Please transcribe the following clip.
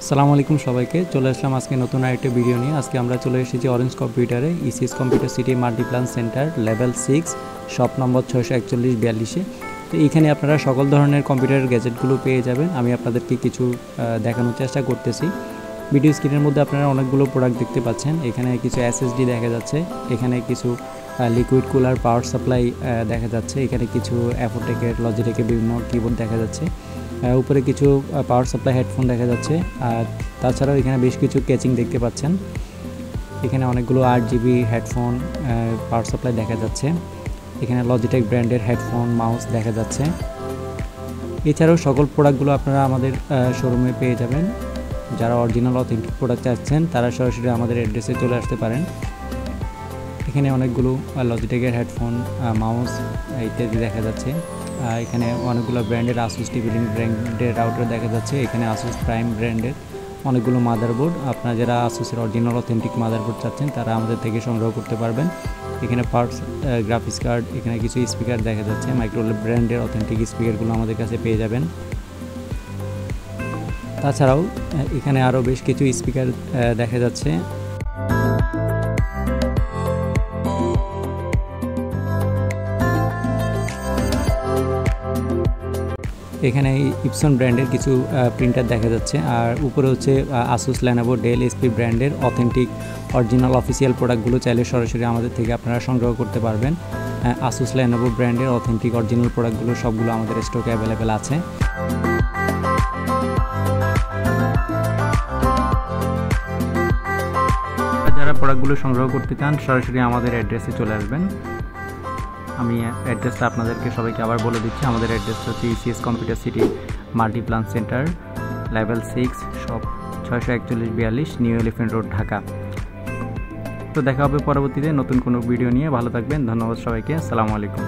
আসসালামু আলাইকুম সবাইকে চলে আসলাম আজকে নতুন আরেকটা ভিডিও নিয়ে। আজকে আমরা চলে এসেছি অরেঞ্জ কম্পিউটারে ECS computer city multiplan center level 6 shop number 641-42-এ। তো এইখানে আপনারা সকল ধরনের কম্পিউটারের গ্যাজেটগুলো পেয়ে যাবেন। আমি আপনাদেরকে কিছু দেখানোর চেষ্টা করতেছি। ভিডিও স্ক্রিনের মধ্যে আপনারা অনেকগুলো প্রোডাক্ট দেখতে পাচ্ছেন। এখানে কিছু এসএসডি দেখা যাচ্ছে, এখানে কিছু লিকুইড কুলার পাওয়ার সাপ্লাই দেখা যাচ্ছে, এখানে কিছু অ্যাপোটেকের লজিটেকের বিভিন্ন কিবোর্ড দেখা যাচ্ছে, উপরে কিছু পাওয়ার সাপ্লাই হেডফোন দেখা যাচ্ছে। আর তাছাড়াও এখানে বেশ কিছু ক্যাচিং দেখতে পাচ্ছেন। এখানে অনেকগুলো 8GB হেডফোন পাওয়ার সাপ্লাই দেখা যাচ্ছে। এখানে লজিটেক ব্র্যান্ডের হেডফোন মাউস দেখা যাচ্ছে। এছাড়াও সকল প্রোডাক্টগুলো আপনারা আমাদের শোরুমে পেয়ে যাবেন। যারা অরিজিনাল অথেন্টিক প্রোডাক্ট চাচ্ছেন তারা সরাসরি আমাদের অ্যাড্রেসে চলে আসতে পারেন। এখানে অনেকগুলো লজিটেকের হেডফোন মাউস ইত্যাদি দেখা যাচ্ছে। এখানে অনেকগুলো ব্র্যান্ডের আসুস টিভিলিং ব্র্যান্ডের রাউটার দেখা যাচ্ছে। এখানে আসুস প্রাইম ব্র্যান্ডের অনেকগুলো মাদারবোর্ড, আপনারা যারা আসুসের অরিজিনাল অথেন্টিক মাদারবোর্ড চাচ্ছেন তারা আমাদের থেকে সংগ্রহ করতে পারবেন। এখানে পার্টস গ্রাফিক্স কার্ড, এখানে কিছু স্পিকার দেখা যাচ্ছে। মাইক্রোওয়েভ ব্র্যান্ডের অথেন্টিক স্পিকারগুলো আমাদের কাছে পেয়ে যাবেন। তাছাড়াও এখানে আরও বেশ কিছু স্পিকার দেখা যাচ্ছে। এখানে ইপসন ব্র্যান্ডের কিছু প্রিন্টার দেখা যাচ্ছে। আর উপরে হচ্ছে আসুস লেনোভো ডেল এসপি ব্র্যান্ডের অথেন্টিক অরিজিনাল অফিসিয়াল প্রোডাক্টগুলো চাইলে সরাসরি আমাদের থেকে আপনারা সংগ্রহ করতে পারবেন। আসুস লেনোভো ব্র্যান্ডের অথেন্টিক অরিজিনাল প্রোডাক্টগুলো সবগুলো আমাদের স্টকে অ্যাভেলেবেল আছে। যারা প্রোডাক্টগুলো সংগ্রহ করতে চান সরাসরি আমাদের অ্যাড্রেসে চলে আসবেন। আমি অ্যাড্রেসটা আপনাদেরকে সবাইকে আবার বলে দিচ্ছি। আমাদের অ্যাড্রেসটা হচ্ছে ECS computer city multiplan center level 6 shop 641-42 new elephant road, Dhaka. তো দেখা হবে পরবর্তীতে নতুন কোনো ভিডিও নিয়ে। ভালো থাকবেন, ধন্যবাদ সবাইকে, আসসালামু আলাইকুম।